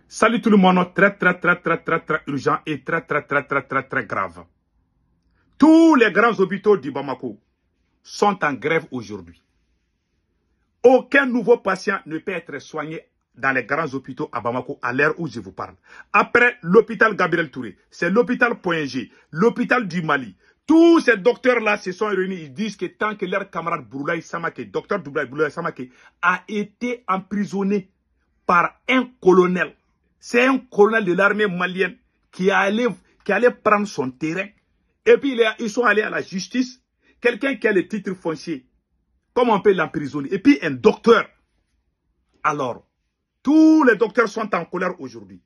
Salut tout le monde, très urgent et très grave. Tous les grands hôpitaux du Bamako sont en grève aujourd'hui. Aucun nouveau patient ne peut être soigné dans les grands hôpitaux à Bamako à l'heure où je vous parle. Après l'hôpital Gabriel Touré, c'est l'hôpital Point G, l'hôpital du Mali. Tous ces docteurs-là se sont réunis, ils disent que tant que leur camarade Boulaye Samake, docteur Boulaye Samake, a été emprisonné par un colonel. C'est un colonel de l'armée malienne qui allait prendre son terrain. Et puis ils sont allés à la justice. Quelqu'un qui a le titre foncier, comment on peut l'emprisonner? Et puis un docteur. Alors, tous les docteurs sont en colère aujourd'hui.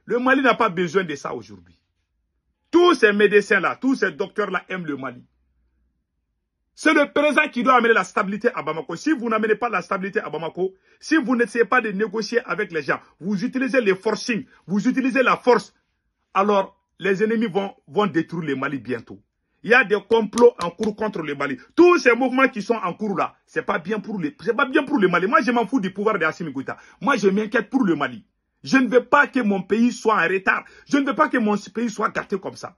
Le Mali n'a pas besoin de ça aujourd'hui. Tous ces médecins-là, tous ces docteurs-là aiment le Mali. C'est le président qui doit amener la stabilité à Bamako. Si vous n'amenez pas la stabilité à Bamako, si vous n'essayez pas de négocier avec les gens, vous utilisez les forcing, vous utilisez la force, alors les ennemis vont détruire le Mali bientôt. Il y a des complots en cours contre le Mali. Tous ces mouvements qui sont en cours là, c'est pas bien pour le Mali. Moi, je m'en fous du pouvoir de Assimi Goïta. Moi, je m'inquiète pour le Mali. Je ne veux pas que mon pays soit en retard. Je ne veux pas que mon pays soit gâté comme ça.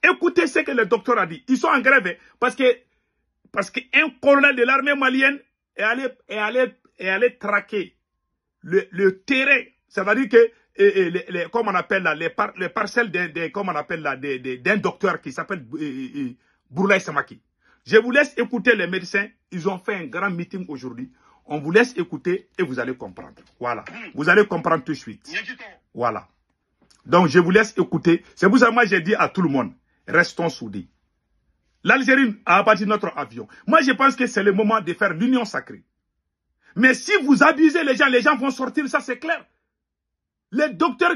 Écoutez ce que le docteur a dit. Ils sont en grève parce qu'un colonel de l'armée malienne est allé traquer le terrain. Ça veut dire que, comme on appelle là, les parcelles d'un docteur qui s'appelle Boulaye Samake. Je vous laisse écouter les médecins. Ils ont fait un grand meeting aujourd'hui. On vous laisse écouter et vous allez comprendre. Voilà. Vous allez comprendre tout de suite. Voilà. Donc, je vous laisse écouter. C'est pour ça que moi, j'ai dit à tout le monde, restons soudés. L'Algérie a abattu notre avion. Moi, je pense que c'est le moment de faire l'union sacrée. Mais si vous abusez les gens vont sortir, ça c'est clair. Les docteurs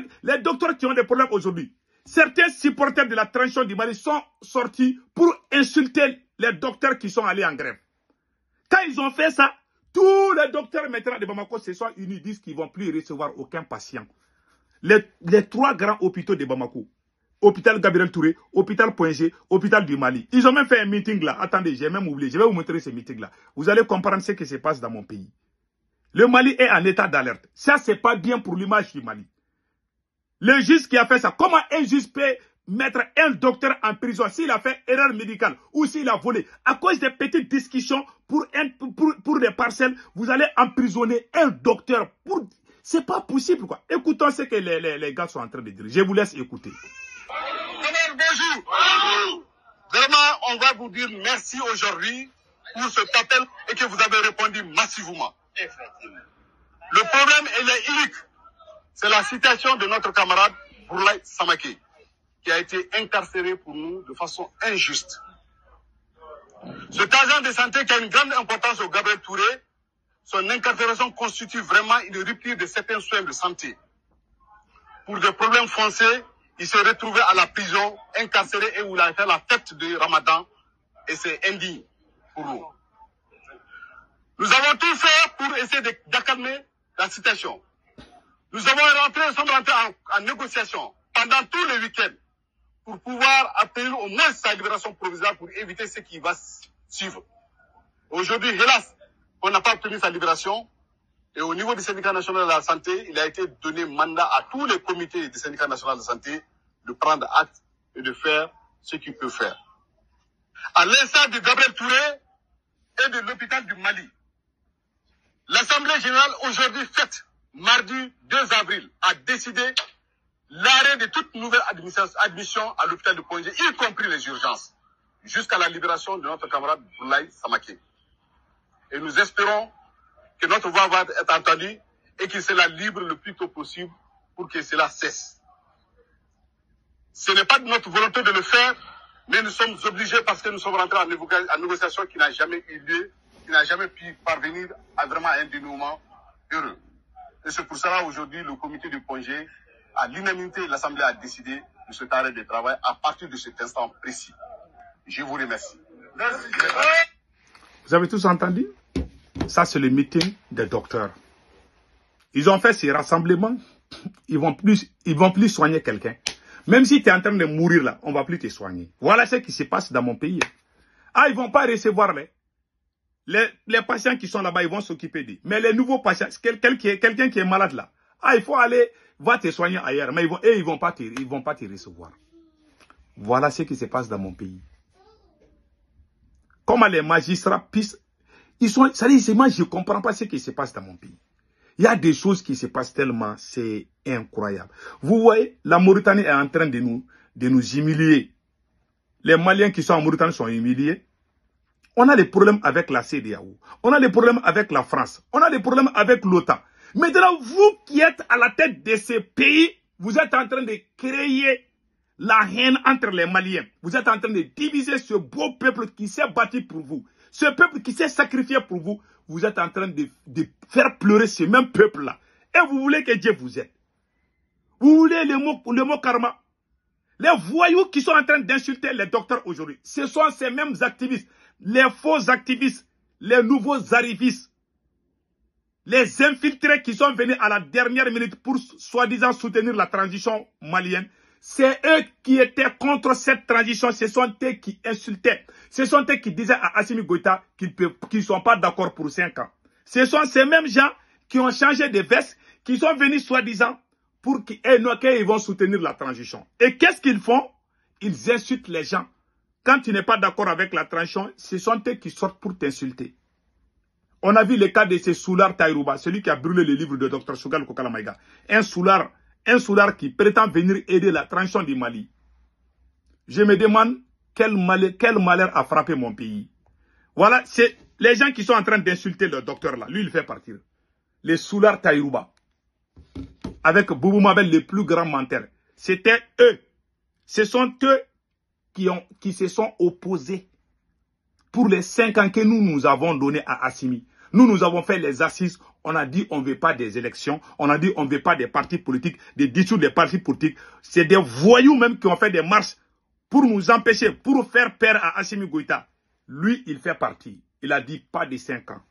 qui ont des problèmes aujourd'hui, certains supporters de la transition du Mali sont sortis pour insulter les docteurs qui sont allés en grève. Quand ils ont fait ça, tous les docteurs maintenant de Bamako se sont unis, disent qu'ils ne vont plus recevoir aucun patient. Les trois grands hôpitaux de Bamako, hôpital Gabriel Touré, hôpital Point G, hôpital du Mali. Ils ont même fait un meeting là. Attendez, j'ai même oublié. Je vais vous montrer ce meeting là. Vous allez comprendre ce qui se passe dans mon pays. Le Mali est en état d'alerte. Ça, c'est pas bien pour l'image du Mali. Le juge qui a fait ça, comment un juge peut mettre un docteur en prison s'il a fait erreur médicale ou s'il a volé? À cause des petites discussions pour des parcelles, vous allez emprisonner un docteur. C'est pas possible quoi. Écoutons ce que les gars sont en train de dire. Je vous laisse écouter. Bonjour. Bonjour. Vraiment, on va vous dire merci aujourd'hui pour cet appel et que vous avez répondu massivement. Effectivement. Le problème, il est unique. C'est la situation de notre camarade Boulaye Samake, qui a été incarcéré pour nous de façon injuste. Cet agent de santé qui a une grande importance au Gabriel Touré, son incarcération constitue vraiment une rupture de certains soins de santé. Pour des problèmes fonciers, il s'est retrouvé à la prison, incarcéré et où il a fait la fête de Ramadan. Et c'est indigne pour nous. Nous avons tout fait pour essayer d'accalmer la situation. Nous sommes rentrés en négociation pendant tous les week-ends pour pouvoir obtenir au moins sa libération provisoire pour éviter ce qui va suivre. Aujourd'hui, hélas, on n'a pas obtenu sa libération. Et au niveau du syndicat national de la santé, il a été donné mandat à tous les comités du syndicat national de santé de prendre acte et de faire ce qu'ils peuvent faire. À l'instar de Gabriel Touré et de l'hôpital du Mali, l'Assemblée générale aujourd'hui faite, mardi 2 avril, a décidé l'arrêt de toute nouvelle admission à l'hôpital de Point G, y compris les urgences, jusqu'à la libération de notre camarade Boulaye Samake. Et nous espérons que notre voix va être entendue et qu'il sera libre le plus tôt possible pour que cela cesse. Ce n'est pas de notre volonté de le faire, mais nous sommes obligés parce que nous sommes rentrés en négociation qui n'a jamais eu lieu, qui n'a jamais pu parvenir à vraiment un dénouement heureux. Et c'est pour cela aujourd'hui le comité du Point G, à l'unanimité, l'Assemblée a décidé de cet arrêt de travail à partir de cet instant précis. Je vous remercie. Merci. Vous avez tous entendu? Ça, c'est le meeting des docteurs. Ils ont fait ces rassemblements. Ils vont plus soigner quelqu'un. Même si tu es en train de mourir là, on ne va plus te soigner. Voilà ce qui se passe dans mon pays. Ah, ils ne vont pas recevoir les patients qui sont là-bas, ils vont s'occuper d'eux. Mais les nouveaux patients, quelqu'un qui est malade là, Ah, il faut aller, va te soigner ailleurs. Mais ils vont pas te recevoir. Voilà ce qui se passe dans mon pays. Comment les magistrats puissent... moi, je ne comprends pas ce qui se passe dans mon pays. Il y a des choses qui se passent tellement, c'est incroyable. Vous voyez, la Mauritanie est en train de nous humilier. Les Maliens qui sont en Mauritanie sont humiliés. On a des problèmes avec la CEDEAO. On a des problèmes avec la France. On a des problèmes avec l'OTAN. Maintenant, vous qui êtes à la tête de ces pays, vous êtes en train de créer la haine entre les Maliens. Vous êtes en train de diviser ce beau peuple qui s'est battu pour vous. Ce peuple qui s'est sacrifié pour vous. Vous êtes en train de faire pleurer ce même peuple-là. Et vous voulez que Dieu vous aide. Vous voulez le mot karma. Les voyous qui sont en train d'insulter les docteurs aujourd'hui, ce sont ces mêmes activistes, les faux activistes, les nouveaux arrivistes, les infiltrés qui sont venus à la dernière minute pour soi-disant soutenir la transition malienne. C'est eux qui étaient contre cette transition, ce sont eux qui insultaient. Ce sont eux qui disaient à Assimi Goïta qu'ils ne sont pas d'accord pour 5 ans. Ce sont ces mêmes gens qui ont changé de veste, qui sont venus soi-disant pour qu'ils vont soutenir la transition. Et qu'est-ce qu'ils font? Ils insultent les gens. Quand tu n'es pas d'accord avec la transition, ce sont eux qui sortent pour t'insulter. On a vu le cas de ce Soulard Taïrouba, celui qui a brûlé le livre de Dr Sougal Kokala Maïga. Un Soulard qui prétend venir aider la transition du Mali. Je me demande quel malheur a frappé mon pays. Voilà, c'est les gens qui sont en train d'insulter le docteur là. Lui, il fait partir. Les Soulard Taïrouba. Avec Boubou Mabel, les plus grands menteurs. C'était eux. Ce sont eux qui se sont opposés pour les 5 ans que nous avons donnés à Assimi. Nous avons fait les assises. On a dit on ne veut pas des élections. On a dit on ne veut pas des partis politiques, des dissoudre des partis politiques. C'est des voyous même qui ont fait des marches pour nous empêcher, pour faire peur à Assimi Goïta. Lui, il fait partie. Il a dit pas de 5 ans.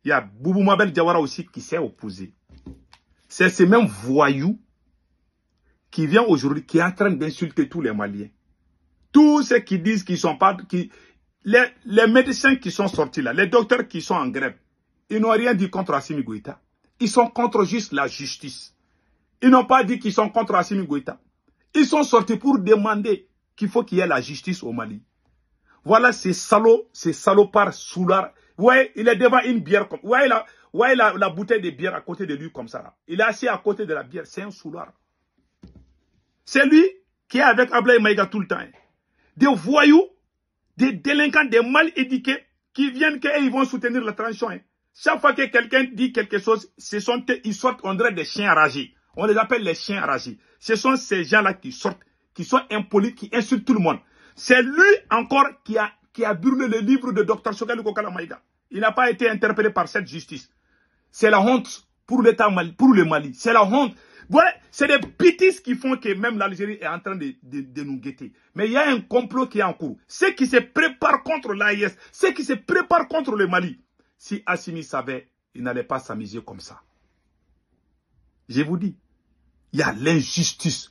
Il y a Boubou Mabel Diawara aussi qui s'est opposé. C'est ce même voyou qui vient aujourd'hui, qui est en train d'insulter tous les Maliens. Tous ceux qui disent qu'ils ne sont pas... Les médecins qui sont sortis là, les docteurs qui sont en grève, ils n'ont rien dit contre Assimi Goïta. Ils sont contre juste la justice. Ils n'ont pas dit qu'ils sont contre Assimi Goïta. Ils sont sortis pour demander qu'il faut qu'il y ait la justice au Mali. Voilà ces salauds, ces salopards Soulard. Vous voyez, il est devant une bière. Vous voyez la bouteille de bière à côté de lui comme ça. Là. Il est assis à côté de la bière. C'est un Soulard. C'est lui qui est avec Ablaye Maïga tout le temps. Des voyous, des délinquants, des mal éduqués qui viennent qu'ils vont soutenir la transition. Chaque fois que quelqu'un dit quelque chose, ils sortent, on dirait des chiens enragés. On les appelle les chiens enragés. Ce sont ces gens-là qui sortent, qui sont impolis, qui insultent tout le monde. C'est lui encore qui a brûlé le livre de Dr Sougal Kokala Maïga. Il n'a pas été interpellé par cette justice. C'est la honte pour l'État Mali, pour le Mali. C'est la honte. Voilà, c'est des bêtises qui font que même l'Algérie est en train de nous guetter. Mais il y a un complot qui est en cours. Ceux qui se préparent contre l'AIS, ceux qui se préparent contre le Mali. Si Assimi savait, il n'allait pas s'amuser comme ça. Je vous dis, il y a l'injustice.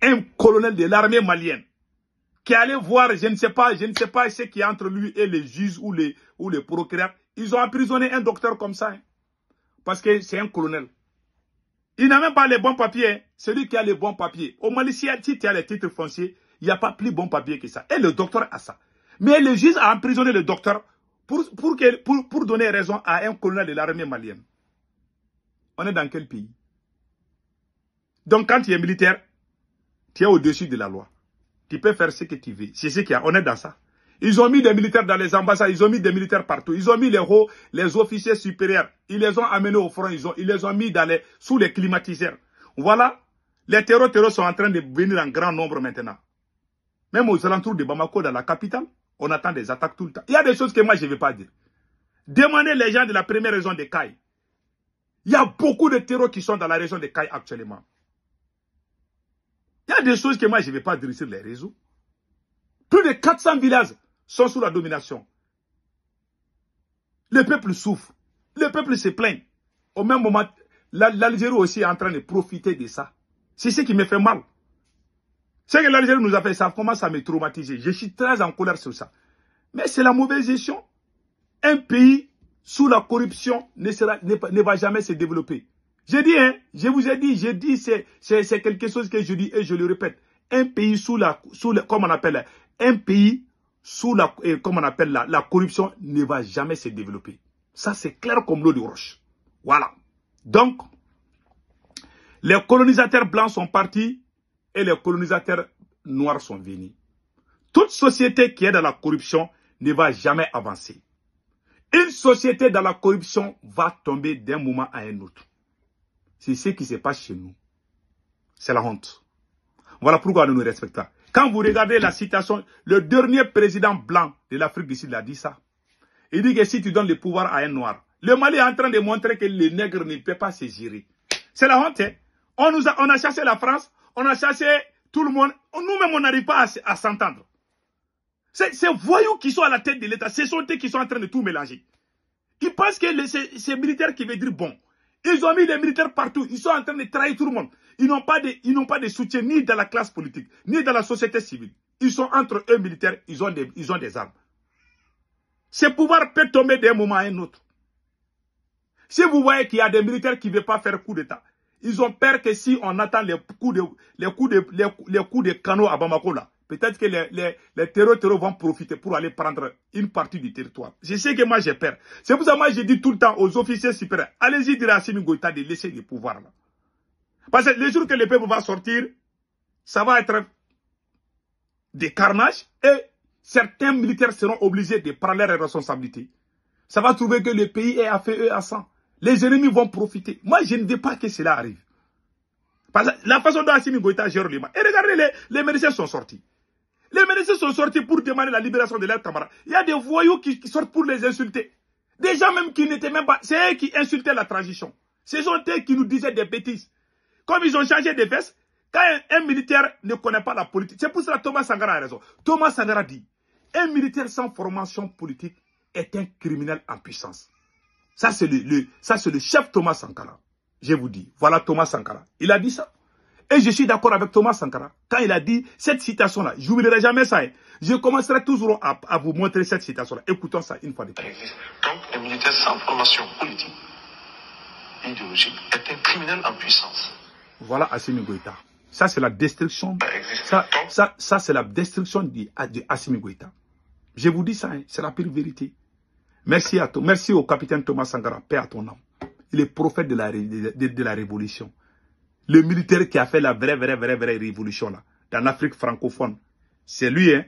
Un colonel de l'armée malienne qui allait voir, je ne sais pas ce qui est entre lui et les juges ou les procureurs. Ils ont emprisonné un docteur comme ça. Hein, parce que c'est un colonel. Il n'a même pas les bons papiers. Hein. Celui qui a les bons papiers. Au Mali, si tu as les titres fonciers, il n'y a pas plus bon papier que ça. Et le docteur a ça. Mais le juge a emprisonné le docteur pour donner raison à un colonel de l'armée malienne. On est dans quel pays? Donc quand tu es militaire, tu es au-dessus de la loi. Tu peux faire ce que tu veux. C'est ce qu'il y a. On est dans ça. Ils ont mis des militaires dans les ambassades. Ils ont mis des militaires partout. Ils ont mis les officiers supérieurs. Ils les ont amenés au front. Ils les ont mis sous les climatiseurs. Voilà. Les terroristes sont en train de venir en grand nombre maintenant. Même aux alentours de Bamako, dans la capitale, on attend des attaques tout le temps. Il y a des choses que moi, je ne vais pas dire. Demandez les gens de la première région de Caille. Il y a beaucoup de terroristes qui sont dans la région de Caille actuellement. Il y a des choses que moi, je ne vais pas dire sur les réseaux. Plus de 400 villages sont sous la domination. Le peuple souffre. Le peuple se plaint. Au même moment, l'Algérie aussi est en train de profiter de ça. C'est ce qui me fait mal. Ce que l'Algérie nous a fait, ça commence à me traumatiser. Je suis très en colère sur ça. Mais c'est la mauvaise gestion. Un pays sous la corruption ne va jamais se développer. J'ai dit, hein, je vous ai dit, c'est quelque chose que je dis et je le répète. Un pays comme on appelle, un pays sous la, comme on appelle la corruption ne va jamais se développer. Ça, c'est clair comme l'eau de roche. Voilà. Donc, les colonisateurs blancs sont partis et les colonisateurs noirs sont venus. Toute société qui est dans la corruption ne va jamais avancer. Une société dans la corruption va tomber d'un moment à un autre. C'est ce qui se passe chez nous. C'est la honte. Voilà pourquoi nous nous respectons. Quand vous regardez la citation, le dernier président blanc de l'Afrique du Sud a dit ça. Il dit que si tu donnes le pouvoir à un noir, le Mali est en train de montrer que les nègres ne peuvent pas se gérer. C'est la honte. Hein? On a chassé la France, on a chassé tout le monde. Nous-mêmes, on n'arrive pas à s'entendre. Ces voyous qui sont à la tête de l'État, ce sont eux qui sont en train de tout mélanger. Ils pensent que c'est militaire qui veut dire bon. Ils ont mis les militaires partout. Ils sont en train de trahir tout le monde. Ils n'ont pas de soutien ni dans la classe politique, ni dans la société civile. Ils sont entre eux militaires, ils ont des armes. Ce pouvoir peut tomber d'un moment à un autre. Si vous voyez qu'il y a des militaires qui ne veulent pas faire coup d'État, ils ont peur que si on attend les coups de canot à Bamako là, peut-être que les terroristes vont profiter pour aller prendre une partie du territoire. Je sais que moi j'ai peur. C'est pour ça que moi je dis tout le temps aux officiers supérieurs, allez-y dire à Assimi Goïta de laisser le pouvoir là. Parce que le jour que le peuple va sortir, ça va être des carnages et certains militaires seront obligés de prendre leurs responsabilités. Ça va trouver que le pays est à feu et à sang. Les ennemis vont profiter. Moi, je ne veux pas que cela arrive. Parce que la façon dont Assimi Goïta gère le Mali. Et regardez, les médecins sont sortis. Les médecins sont sortis pour demander la libération de leurs camarades. Il y a des voyous qui sortent pour les insulter. Des gens même qui n'étaient même pas... C'est eux qui insultaient la transition. Ce sont eux qui nous disaient des bêtises. Comme ils ont changé de veste, quand un militaire ne connaît pas la politique, c'est pour cela que Thomas Sankara a raison. Thomas Sankara dit, un militaire sans formation politique est un criminel en puissance. Ça, c'est le chef Thomas Sankara. Je vous dis, voilà Thomas Sankara. Il a dit ça. Et je suis d'accord avec Thomas Sankara. Quand il a dit cette citation-là, je n'oublierai jamais ça. Hein. Je commencerai toujours à vous montrer cette citation-là. Écoutons ça une fois de plus. Donc, un militaire sans formation politique, idéologique, est un criminel en puissance. Voilà Assimi Goïta. Ça, c'est la destruction. Ça c'est la destruction de Assimi Goïta. Je vous dis ça, hein, c'est la pire vérité. Merci à toi. Merci au capitaine Thomas Sankara. Paix à ton âme. Il est prophète de la révolution. Le militaire qui a fait la vraie révolution là, dans l'Afrique francophone. C'est lui, hein.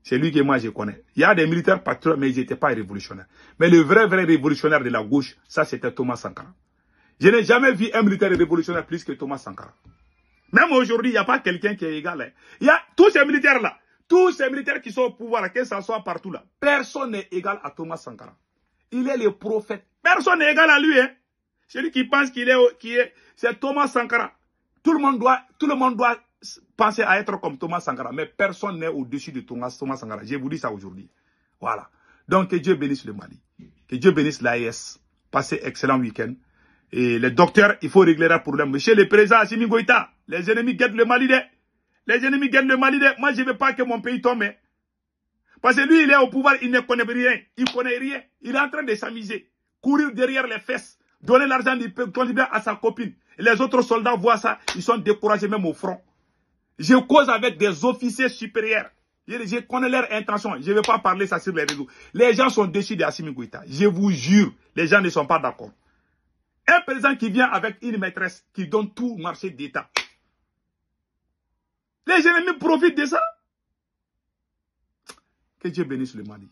C'est lui que moi je connais. Il y a des militaires patriotes, mais ils n'étaient pas révolutionnaires. Mais le vrai révolutionnaire de la gauche, ça c'était Thomas Sankara. Je n'ai jamais vu un militaire révolutionnaire plus que Thomas Sankara. Même aujourd'hui, il n'y a pas quelqu'un qui est égal. Hein. Il y a tous ces militaires-là, tous ces militaires qui sont au pouvoir, que ça soit partout là, personne n'est égal à Thomas Sankara. Il est le prophète. Personne n'est égal à lui. Hein. Celui qui pense c'est Thomas Sankara. Tout le monde doit penser à être comme Thomas Sankara, mais personne n'est au-dessus de Thomas Sankara. Je vous dis ça aujourd'hui. Voilà. Donc, que Dieu bénisse le Mali. Que Dieu bénisse l'AES. Passez excellent week-end. Et les docteurs, il faut régler le problème. Monsieur le président Assimi Goïta, les ennemis guettent le Mali. Les ennemis guettent le Mali. Moi, je ne veux pas que mon pays tombe. Parce que lui, il est au pouvoir, il ne connaît rien. Il connaît rien. Il est en train de s'amuser. Courir derrière les fesses. Donner l'argent du peuple à sa copine. Et les autres soldats voient ça. Ils sont découragés même au front. Je cause avec des officiers supérieurs. Je connais leurs intentions. Je ne vais pas parler ça sur les réseaux. Les gens sont déçus d'Assimi Goïta. Je vous jure, les gens ne sont pas d'accord. Un président qui vient avec une maîtresse qui donne tout marché d'État. Les ennemis profitent de ça. Que Dieu bénisse le Mali.